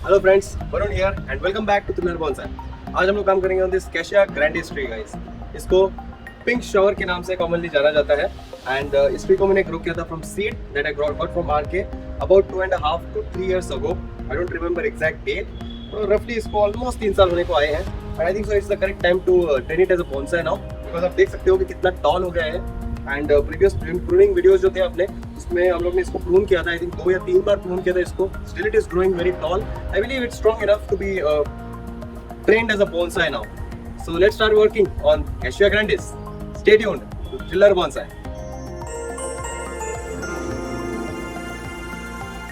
Hello friends, Varun here and welcome back to thriller bonsai. आज हम लोग काम करेंगे on this cassia grandis tree guys. इसको पिंक शॉवर के नाम से कॉमनली जाना जाता है एंड इस ट्री को मैंने ग्रो किया था from seed that I got from RK about 2.5 to 3 years ago. I don't remember exact date, तो रफली इसको ऑलमोस्ट 3 साल होने को आए हैं and I think so it's the correct time to train it as a bonsai now, because आप देख सकते हो कि कितना टॉल हो गया है। एंड प्रीवियस प्रूनिंग वीडियोस जो थे अपने, उसमें हम लोग ने इसको प्रून किया था। आई थिंक 2 या 3 बार प्रून किया था इसको। Still it is growing very tall. I believe it's strong enough to be trained as a bonsai now. So let's start working on Cassia grandis. Stay tuned to Thriller Bonsai.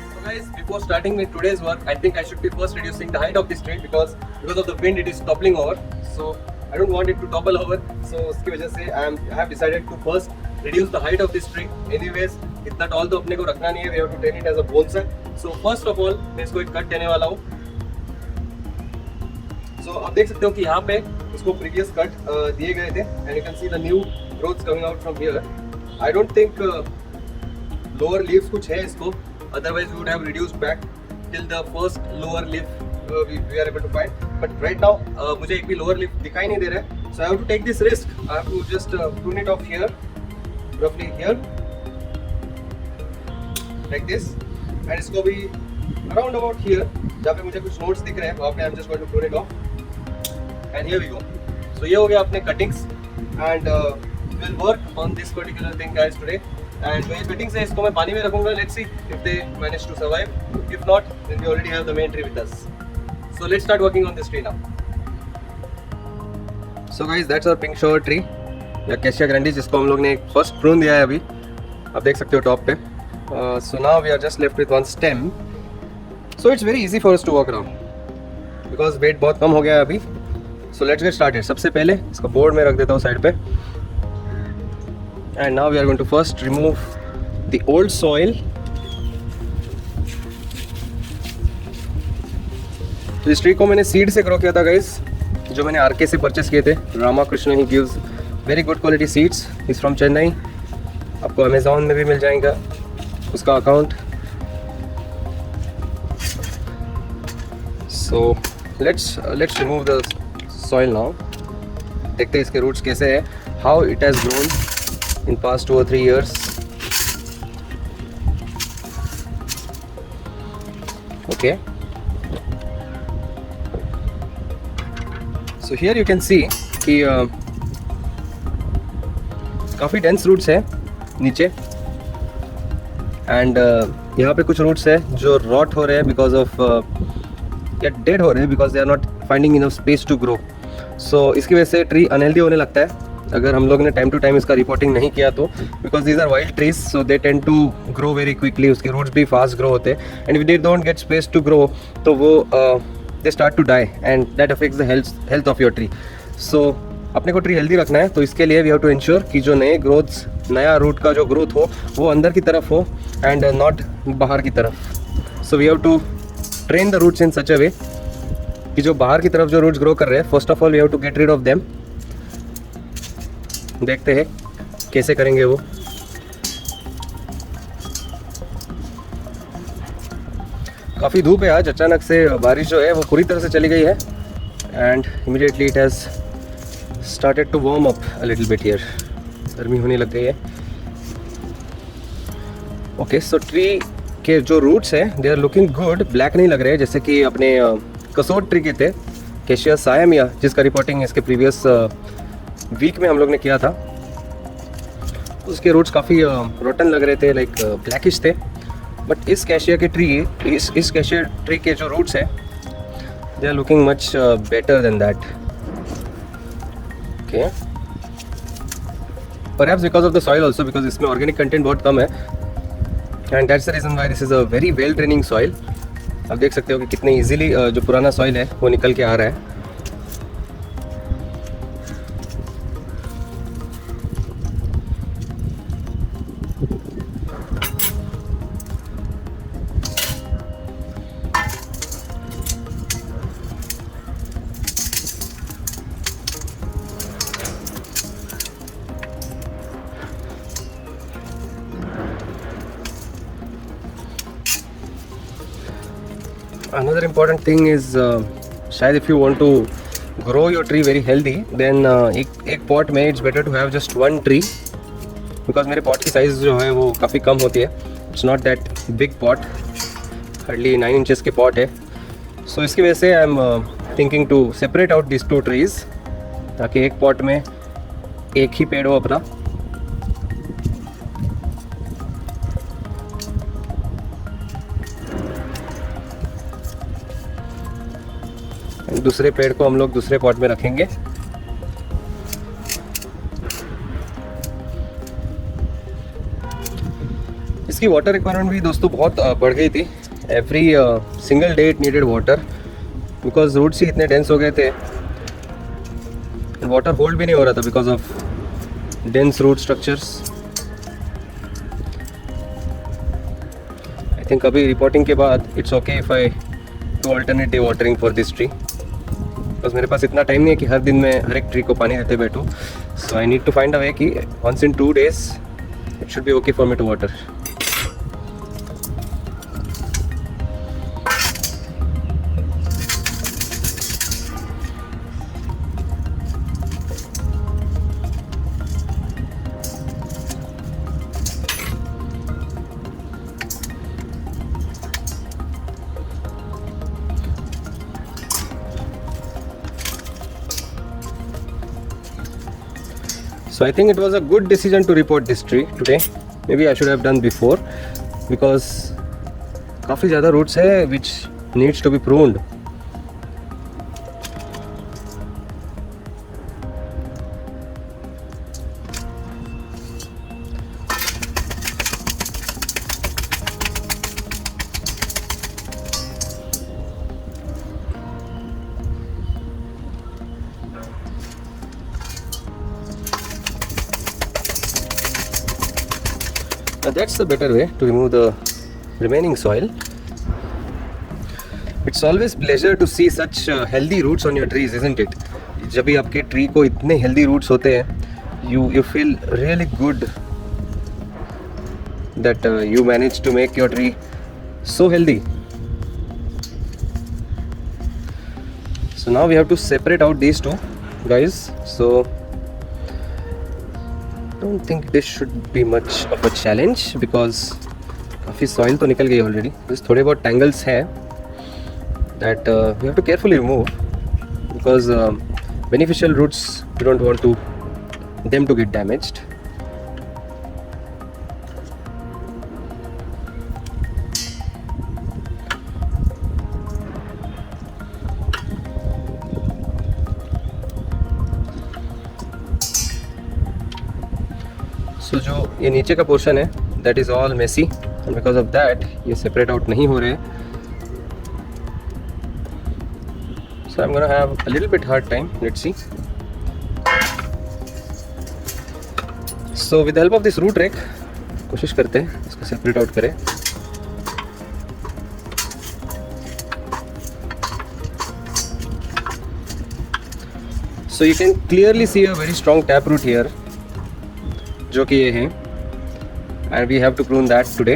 So guys, before starting with today's work, I think I should be first reducing the height of this tree because of the wind it is toppling over. So I don't want it to topple over. So उसकी वजह से I have decided to first reduce the height of this tree. Anyways, इतना tall तो अपने को रखना नहीं है. We have to train it as a bonsai. So first of all, मैं इसको एक कट देने वाला हूँ. So आप देख सकते हो कि यहाँ पे इसको प्रीवियस कट दिए गए थे and you can see the new growths coming out from here. I don't think lower leaves कुछ है इसको, otherwise we would have reduced back till the first lower leaf we are able to find. But right now मुझे एक भी lower leaf दिखाई नहीं दे रहा है. So I have to take this risk. I have to just prune it off here, रफली here like this, and इसको भी अराउंड अबाउट हियर जहाँ पे मुझे कुछ नोट्स दिख रहे हैं वहाँ पे I am just going to prune it off. And here we go. So ये हो गया अपने cuttings and we'll work on this particular thing guys today. And जो ये cuttings है इसको मैं पानी में रखूँगा. Let's see if they manage to survive. If not, then we already have the main tree with us. So let's start working on this tree now. So guys, that's our pink shower tree या Cassia grandis, जिसको हम लोग ने first prune दिया है अभी. आप देख सकते हो टॉप पे. So now we are just left with one stem. So it's very easy for us to work around because weight बहुत कम हो गया है अभी. So let's get started. सबसे पहले इसको बोर्ड में रख देता हूँ साइड पे. And now we are going to first remove the old soil. तो इस ट्री को मैंने सीड से ग्रो किया था गाइस, जो मैंने आरके से परचेस किए थे. Ramakrishna he gives very good quality seeds. Is from Chennai. आपको अमेजोन में भी मिल जाएगा उसका account. So let's remove the soil now. देखते हैं इसके रूट्स कैसे है, how it has grown in past 2 or 3 years. Okay. So here you can see कि काफ़ी डेंस रूट्स है नीचे एंड यहाँ पे कुछ रूट्स है जो रॉट हो रहे हैं बिकॉज ऑफ या डेड हो रहे हैं because they are not finding enough space to grow. So इसकी वजह से ट्री अनहेल्दी होने लगता है अगर हम लोग ने टाइम टू टाइम इसका रिपोर्टिंग नहीं किया तो. Because these are wild trees, so they tend to grow very quickly. उसके रूट्स भी फास्ट ग्रो होते हैं and if they don't get space to grow तो वो they start to die and that affects the health of your tree. So अपने को tree healthy रखना है तो इसके लिए वी हैव टू इंश्योर कि जो नए ग्रोथ्स, नया रूट का जो ग्रोथ हो वो अंदर की तरफ हो एंड नॉट बाहर की तरफ. So we have to train the roots in such a way कि जो बाहर की तरफ जो रूट्स ग्रो कर रहे हैं, first of all we have to get rid of them. देखते हैं कैसे करेंगे वो. काफ़ी धूप है आज, अचानक से बारिश जो है वो पूरी तरह से चली गई है and immediately it has started to warm up a little bit here. गर्मी होने लग गई है. ओके, सो ट्री के जो रूट्स हैं they are looking good. Black नहीं लग रहे जैसे कि अपने कसोट ट्री के थे, कैशिया सायमिया, जिसका रिपोर्टिंग इसके प्रीवियस वीक में हम लोग ने किया था. उसके रूट्स काफ़ी रोटन लग रहे थे, लाइक ब्लैकिश थे. बट इस कैशिया के ट्री, इस कैशिया ट्री के जो रूट्स हैं they are looking much better than that. Okay, perhaps because of the soil also, because इसमें ऑर्गेनिक कंटेंट बहुत कम है and that's the reason why this is a very well draining soil. आप देख सकते हो कि कितने इजीली जो पुराना सॉइल है वो निकल के आ रहा है. Another important thing is शायद if you want to grow your tree very healthy, then एक pot में it's better to have just one tree, because मेरे pot की size जो है वो काफ़ी कम होती है. It's not that big pot, hardly 9 inches के pot है. So इसकी वजह से I am thinking to separate out these two trees, ताकि एक pot में एक ही पेड़ हो अपना. दूसरे पेड़ को हम लोग दूसरे पॉट में रखेंगे. इसकी वाटर रिक्वायरमेंट भी दोस्तों बहुत बढ़ गई थी. Every single day it needed water, because roots ही इतने डेंस हो गए थे. वाटर होल्ड भी नहीं हो रहा था because of dense root structures. I think अभी रिपोर्टिंग के बाद it's okay if I do alternate day watering for this tree, because मेरे पास इतना टाइम नहीं है कि हर दिन मैं हर एक ट्री को पानी देते बैठूँ. So I need to find a way कि once in 2 days it should be okay for me to water. So I think it was a good decision to report this tree today. Maybe I should have done before, because काफ़ी ज़्यादा roots है which needs to be pruned. Now that's the better way to remove the remaining soil. It's always pleasure to see such healthy roots on your trees, isn't it? जब भी आपके tree को इतने healthy roots होते हैं, you feel really good that you managed to make your tree so healthy. So now we have to separate out these two guys. So don't think this should be much of a challenge, because काफ़ी soil तो निकल गई already. Just थोड़े बहुत tangles है that we have to carefully remove, because beneficial roots we don't want them to get damaged. तो जो ये नीचे का पोर्शन है that is all messy, and because of that ये सेपरेट आउट नहीं हो रहे. So I am gonna have a little bit hard time. Let's see. So with help of this root rake कोशिश करते हैं इसको सेपरेट आउट करें. So you can clearly see a very strong tap root here, जो कि ये है, and we have to prune that today.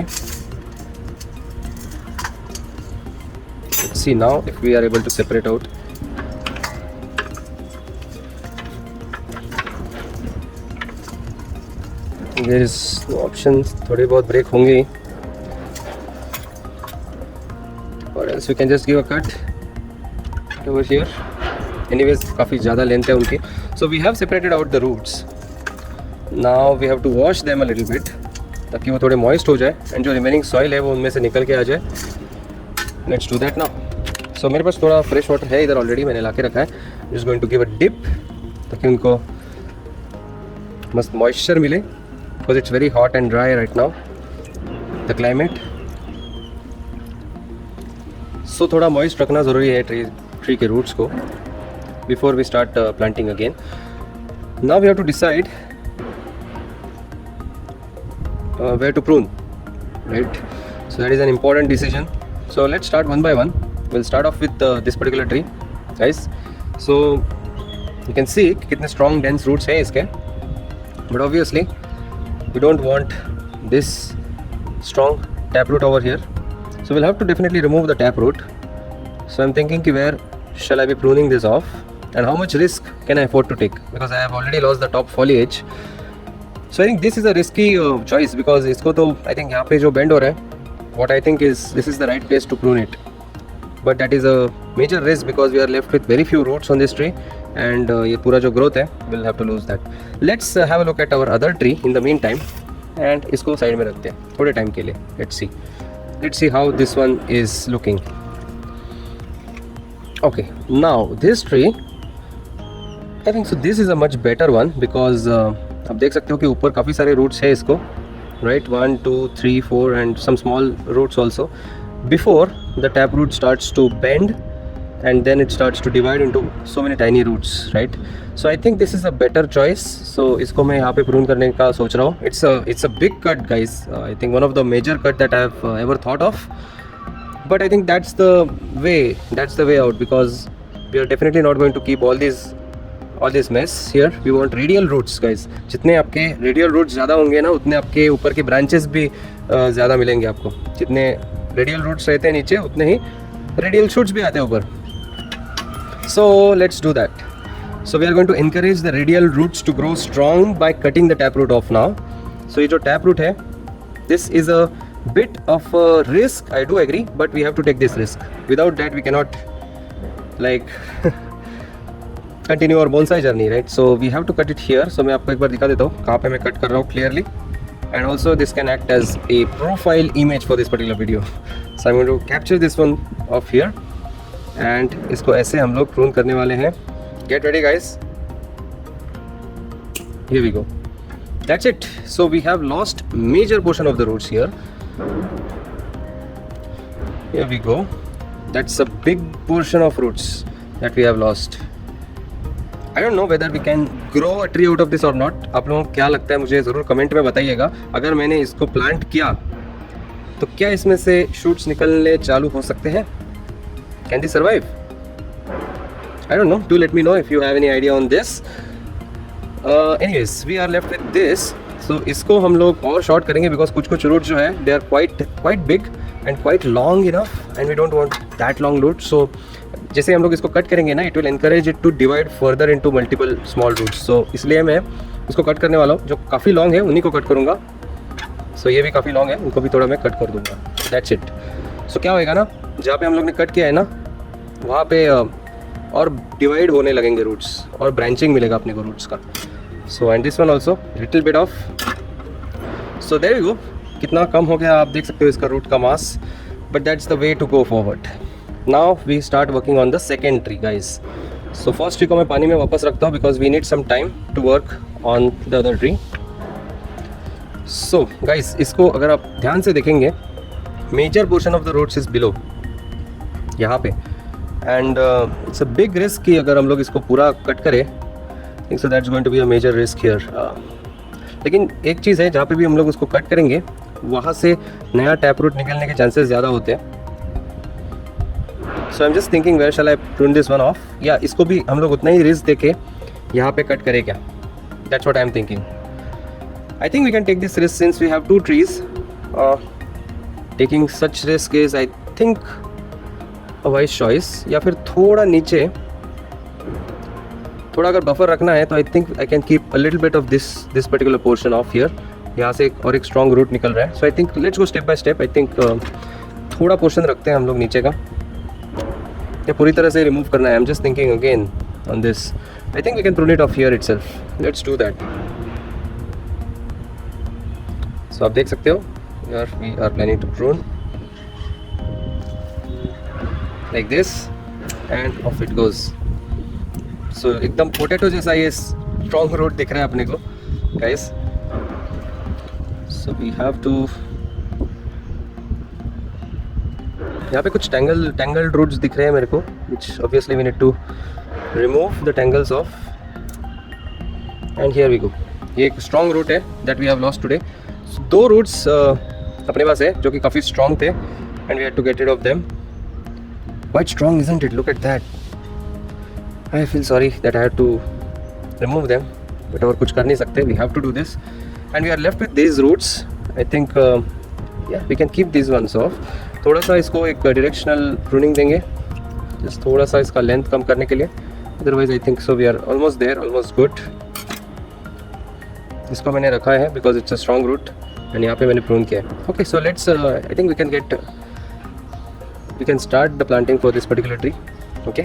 Let's see now if we are able to separate out. There is no option. थोड़े बहुत break होंगे ही, और else we can just give a cut over here. Anyways काफ़ी ज़्यादा length है उनकी. So we have separated out the roots. Now we have to wash them a little bit, ताकि वो थोड़े मॉइस्ट हो जाए एंड जो रिमेनिंग सॉइल है वो उनमें से निकल के आ जाए. Let's do that now. So मेरे पास थोड़ा फ्रेश वाटर है इधर ऑलरेडी, मैंने ला के रखा है. Just going to give a dip, ताकि उनको मस्त मॉइस्चर मिले, because it's very hot and dry right now the climate. So थोड़ा मॉइस्ट रखना ज़रूरी है ट्री के रूट्स को before we start planting again. Now we have to decide where to prune, right? So that is an important decision. So let's start one by one. We'll start off with this particular tree, guys. So you can see कितने strong dense roots हैं इसके, but obviously we don't want this strong taproot over here. So we'll have to definitely remove the taproot So I'm thinking कि where shall I be pruning this off and how much risk can I afford to take because I have already lost the top foliage. So I think this is a risky choice because इसको तो I think यहाँ पे जो bend हो रहा है, what I think is this is the right place to prune it. But that is a major risk because we are left with very few roots on this tree and ये पूरा जो growth है we'll have to lose that. Let's have a look at our other tree in the meantime and इसको side में रखते हैं थोड़े time के लिए. Let's see how this one is looking. Okay, now this tree I think so this is a much better one because आप देख सकते हो कि ऊपर काफ़ी सारे roots है इसको, right? 1 2 3 4 and some small roots also. Before the taproot starts to bend and then it starts to divide into so many tiny roots, right? So I think this is a better choice. So इसको मैं यहाँ पे prune करने का सोच रहा हूँ. It's a big cut, guys. I think one of the major cut that I have ever thought of. But I think that's the way out because we are definitely not going to keep all this mess here. We want radial roots, guys. जितने आपके radial roots ज़्यादा होंगे ना उतने आपके ऊपर के branches भी ज़्यादा मिलेंगे आपको. जितने radial roots रहते हैं नीचे उतने ही radial shoots भी आते हैं ऊपर. So let's do that. So we are going to encourage the radial roots to grow strong by cutting the taproot off now. So ये जो taproot है, this is a bit of a risk. I do agree, but we have to take this risk. Without that, we cannot like continue our bonsai journey, right? So we have to cut it here. So मैं आपको एक बार दिखा देता हूँ कहाँ पे मैं cut कर रहा हूँ clearly. And also this can act as a profile image for this particular video. So I'm going to capture this one off here. And इसको ऐसे हम लोग prune करने वाले हैं. Get ready, guys. Here we go. That's it. So we have lost major portion of the roots here. Here we go. That's a big portion of roots that we have lost. I don't know whether we can grow a tree out of this or not. आप लोगों को क्या लगता है मुझे ज़रूर comment में बताइएगा. अगर मैंने इसको प्लांट किया तो क्या इसमें से शूट्स निकलने चालू हो सकते हैं? Can they survive? I don't know. Do let me know if you have any idea on this. Anyways, we are left with this. So इसको हम लोग और शॉर्ट करेंगे because कुछ roots जो है they are quite big and quite long enough and we don't want that long roots. So जैसे हम लोग इसको कट करेंगे ना it will encourage it to divide further into multiple small roots. So इसलिए मैं इसको कट करने वाला हूँ. जो काफ़ी लॉन्ग है उन्हीं को कट करूँगा. So ये भी काफ़ी लॉन्ग है, उनको भी थोड़ा मैं कट कर दूँगा. That's it. So क्या होएगा ना जहाँ पे हम लोग ने कट किया है ना वहाँ पे और डिवाइड होने लगेंगे रूट्स और ब्रांचिंग मिलेगा अपने को रूट्स का. So and this one also little bit off. So there we go. कितना कम हो गया आप देख सकते हो इसका रूट का mass. But that's the way to go forward. Now we start working on the second tree, guys. So first tree को मैं पानी में वापस रखता हूँ because we need some time to work on the other tree. So guys इसको अगर आप ध्यान से देखेंगे major portion of the roots is below यहाँ पे and it's a big risk कि अगर हम लोग इसको पूरा कट करें. Think so that's going to be a major risk here. लेकिन एक चीज़ है जहाँ पे भी हम लोग उसको कट करेंगे वहाँ से नया टैप रूट निकलने के चांसेस ज़्यादा होते हैं. So I am just thinking where shall I prune this one off. या इसको भी हम लोग उतना ही रिस्क देके यहाँ पे कट करें क्या? That's what I am thinking. I think we can take this risk since we have 2 trees. Taking such risk is I think a wise choice. या फिर थोड़ा नीचे थोड़ा अगर बफर रखना है तो I think I can keep a little bit of this particular portion of here. यहाँ से एक स्ट्रॉन्ग रूट निकल रहा है. So I think let's go step by step. I think थोड़ा पोर्शन रखते हैं हम लोग नीचे का या पूरी तरह से रिमूव करना है. I am just thinking again on this. I think we can prune it off here itself. Let's do that. So आप देख सकते हो यार we are planning to prune like this and off it goes. So एकदम potato जैसा ये strong root दिख रहा है अपने को guys. So we have to यहाँ पे कुछ tangled roots दिख रहे हैं मेरे को which obviously we need to remove the tangles off. And here we go. ये एक strong root है that we have lost today. So 2 roots अपने पास है जो कि काफ़ी strong थे and we had to get rid of them. Quite strong, isn't it? Look at that. I feel sorry that I had to remove them, but और कुछ कर नहीं सकते. We have to do this, and we are left with these roots. I think yeah, we can keep these ones off. थोड़ा सा इसको एक directional pruning देंगे जस्ट थोड़ा सा इसका लेंथ कम करने के लिए, otherwise I think so we are almost there, almost good. इसको मैंने रखा है because it's a strong root and यहाँ पे मैंने प्रून किया है। Okay, so let's I think we can start the planting for this particular tree. Okay,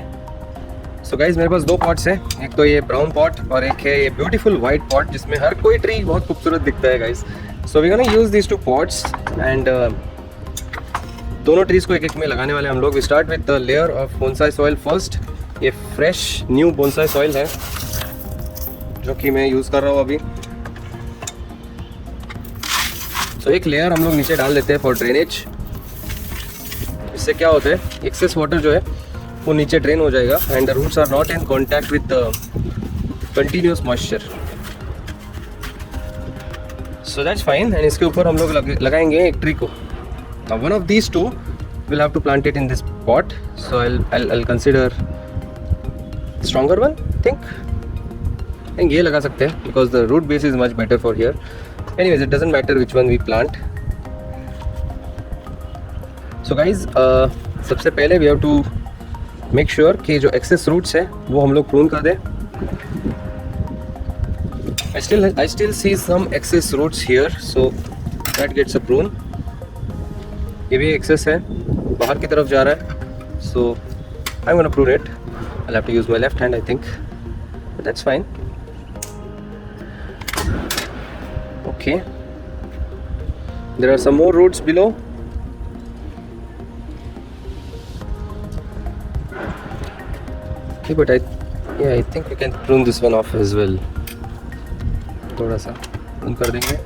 so guys मेरे पास दो पॉट्स हैं, एक तो ये ब्राउन पॉट और एक है ये ब्यूटीफुल वाइट पॉट जिसमें हर कोई ट्री बहुत खूबसूरत दिखता है guys. So we gonna use this two pots and दोनों ट्रीज को एक एक में लगाने वाले हम लोग। We start with the layer of bonsai soil first. ये फ्रेश न्यू बोनसाई सॉइल है जो कि मैं यूज़ कर रहा हूँ अभी। सो एक लेयर हम लोग नीचे डाल देते हैं फॉर ड्रेनेज। इससे क्या होता है, एक्सेस वाटर जो है वो नीचे ड्रेन हो जाएगा and the roots are not in contact with the continuous moisture. So that's fine. And इसके ऊपर हम लोग लगाएंगे एक ट्री को। Now one of these two we'll have to plant it in this pot, so I'll consider stronger one. think ये लगा सकते हैं because the root base is much better for here. Anyways, it doesn't matter which one we plant. So guys, सबसे पहले we have to make sure कि जो excess roots है वो हम लोग prune कर दें। I still see some excess roots here, so that gets a prune. ये भी एक्सेस है, बाहर की तरफ जा रहा है, so I am gonna prune it. I have to use my left hand I think, but that's fine. Okay, there are some more roots below. Okay, but I think we can prune this one off as well. थोड़ा सा prune कर देंगे।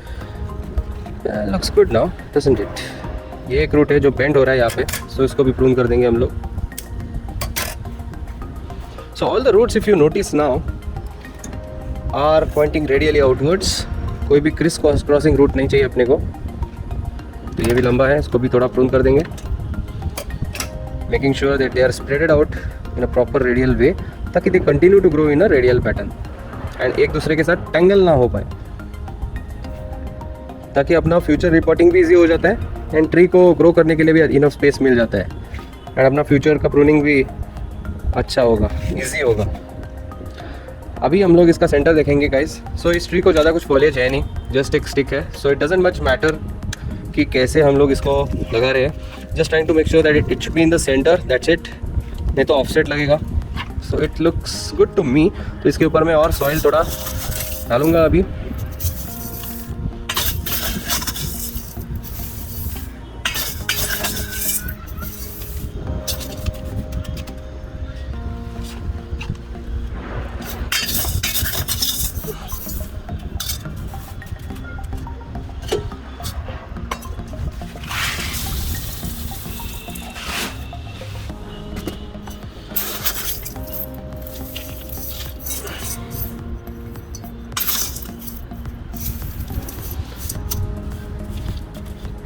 Looks good now, doesn't it? ये एक root है जो bend हो रहा है यहाँ पे, सो इसको भी प्रून कर देंगे हम लोग। So all the roots if you notice now are pointing radially outwards. कोई भी क्रिस क्रॉसिंग रूट नहीं चाहिए अपने को। तो ये भी लंबा है, इसको भी थोड़ा प्रून कर देंगे, making sure that they are spreaded out in a proper radial way, ताकि they continue to grow in a radial pattern and एक दूसरे के साथ टेंगल ना हो पाए, ताकि अपना फ्यूचर रिपोर्टिंग भी ईजी हो जाता है एंड ट्री को ग्रो करने के लिए भी इनफ स्पेस मिल जाता है एंड अपना फ्यूचर का प्रूनिंग भी अच्छा होगा, इजी होगा। अभी हम लोग इसका सेंटर देखेंगे गाइस। सो इस ट्री को ज़्यादा कुछ फॉलेज है नहीं, जस्ट एक स्टिक है, so it doesn't much matter कि कैसे हम लोग इसको लगा रहे हैं। Just trying to make sure that it should be in the center, that's it. नहीं तो ऑफसेट लगेगा। So it looks good to me. तो इसके ऊपर मैं और सॉइल थोड़ा डालूंगा अभी।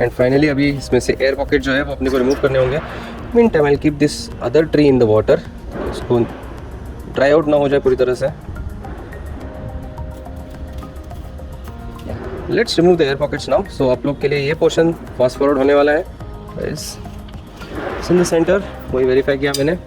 एंड फाइनली अभी इसमें से एयर पॉकेट जो है वो अपने को रिमूव करने होंगे। Mean time I keep this other tree in the water, इसको ड्राई आउट ना हो जाए पूरी तरह से। Let's remove the air pockets now. So आप लोग के लिए ये पोर्शन फास्ट फॉरवर्ड होने वाला है। इट्स इन द सेंटर, वही वेरीफाई किया मैंने।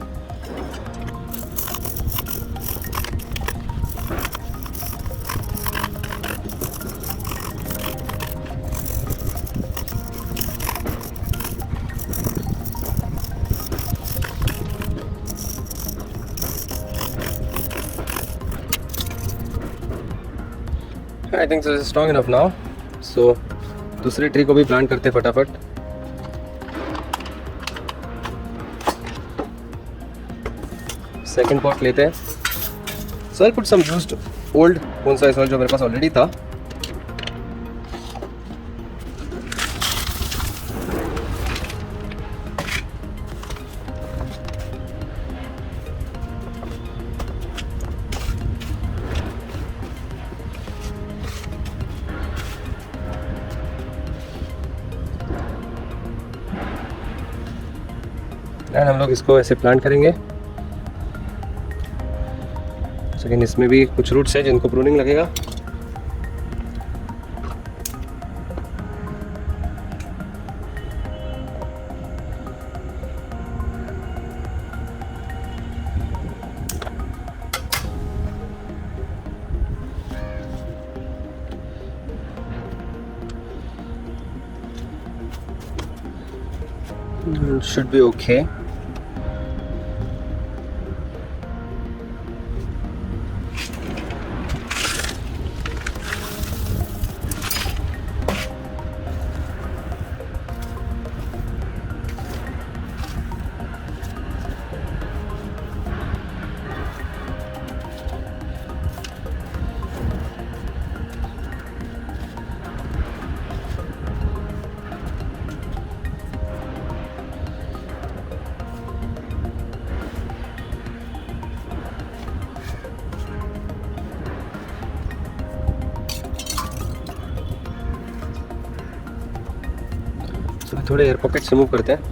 I think this is strong enough now. So दूसरे ट्री को भी प्लांट करते फटाफट। सेकंड पॉट लेते हैं। So I put some used old bonsai soil जो मेरे पास ऑलरेडी था। एंड हम लोग इसको ऐसे प्लांट करेंगे। सेकेंड इसमें भी कुछ रूट्स हैं जिनको प्रूनिंग लगेगा। should be okay. थोड़े एयर पॉकेट्स रिमूव करते हैं.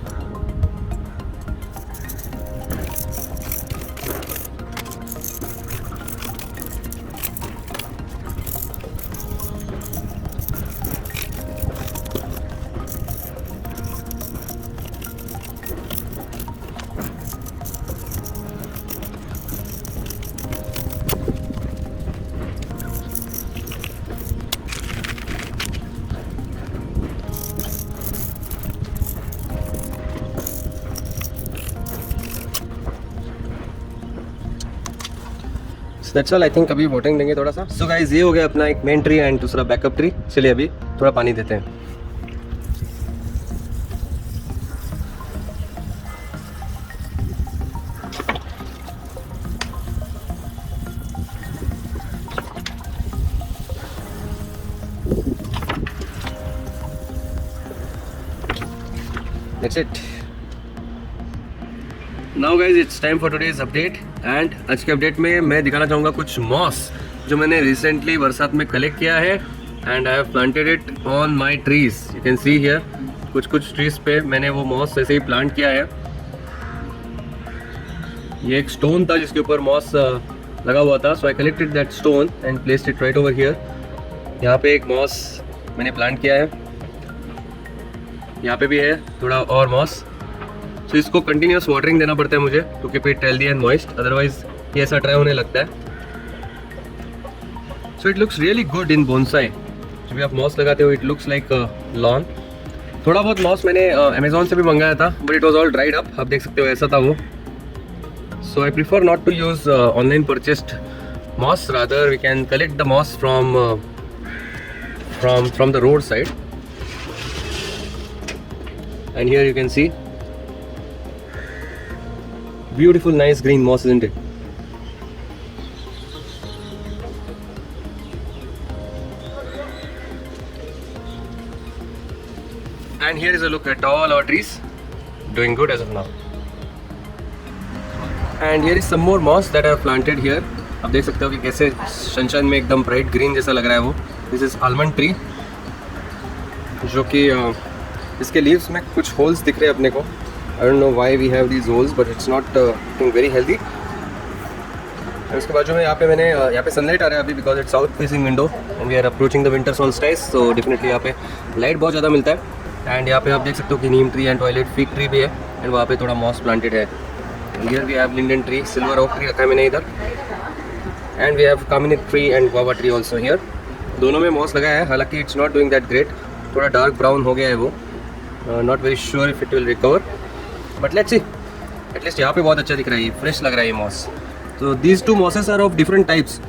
That's all. आई थिंक अभी वाटरिंग देंगे थोड़ा सा. सो गाइस, ये हो गया अपना एक मेन ट्री एंड दूसरा बैकअप ट्री. चलिए अभी थोड़ा पानी देते हैं. That's it. Now guys, it's time for today's update. And आज के अपडेट में मैं दिखाना चाहूँगा कुछ मॉस जो मैंने रिसेंटली बरसात में कलेक्ट किया है. And I have planted it on my trees. You can see here कुछ ट्रीज पे मैंने वो मॉस ऐसे ही प्लांट किया है. ये एक स्टोन था जिसके ऊपर मॉस लगा हुआ था. So I collected that stone and placed it right over here. यहाँ पे एक मॉस मैंने प्लांट किया है. यहाँ पे भी है थोड़ा और मॉस. तो इसको कंटिन्यूस वाटरिंग देना पड़ता है मुझे to keep it healthy and moist. Otherwise ये ऐसा ड्राई होने लगता है. So it looks really good in bonsai. जब भी आप मॉस लगाते हो इट लुक्स लाइक लॉन. थोड़ा बहुत मॉस मैंने अमेजोन से भी मंगाया था but it was all dried up. आप देख सकते हो ऐसा था वो. So I prefer not to use online purchased moss. Rather we can collect the moss from the road side. And here you can see beautiful nice green moss, isn't it? And here is a look at all our trees doing good as of now. And here is some more moss that I have planted here. आप देख सकते हो कि कैसे sunshine में एकदम bright green जैसा लग रहा है वो. दिस इज आलमंड ट्री जो कि इसके लीव्स में कुछ होल्स दिख रहे हैं अपने को. I don't know why we have these holes but it's not looking very healthy. उसके बाजू में यहाँ पे मैंने यहाँ पे सनलाइट आ रहा है अभी because it's south facing window and we are approaching the winter solstice. So definitely यहाँ पे लाइट बहुत ज़्यादा मिलता है. एंड यहाँ पे आप देख सकते हो कि neem tree and toilet fig tree भी है. एंड वहाँ पे थोड़ा मॉस प्लांटेड है. Here we have linden tree, silver oak tree रखा है मैंने इधर. And we have kamini tree and guava tree also here. दोनों में मॉस लगाया है. हालांकि it's not doing that great. थोड़ा डार्क ब्राउन हो गया है वो. Not very sure if it will recover but let's see. At least यहाँ पे बहुत अच्छा दिख रहा है. ये फ्रेश लग रहा है ये मॉस. तो these two mosses are of different types.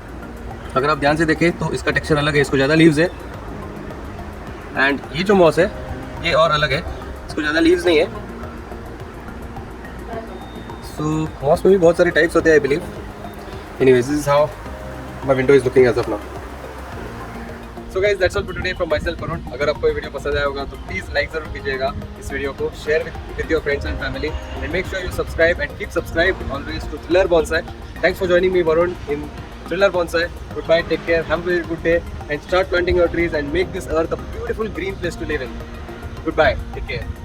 अगर आप ध्यान से देखें तो इसका टेक्सचर अलग है. इसको ज़्यादा लीव्स है. एंड ये जो मॉस है ये और अलग है. इसको ज़्यादा लीव्स नहीं है. सो मॉस में भी बहुत सारे टाइप्स होते हैं I believe. Anyways this is how my window is looking as of now. So guys that's all for today from myself Arun. अगर आपको ये वीडियो पसंद आया होगा तो प्लीज़ लाइक ज़रूर कीजिएगा इस वीडियो को. Share with your friends and family and make sure you subscribe and keep subscribe always to thriller Bonsai. Thanks for joining me Varun in Thriller Bonsai. Goodbye, take care, have a very good day and start planting your trees and make this earth a beautiful green place to live in. Goodbye, take care.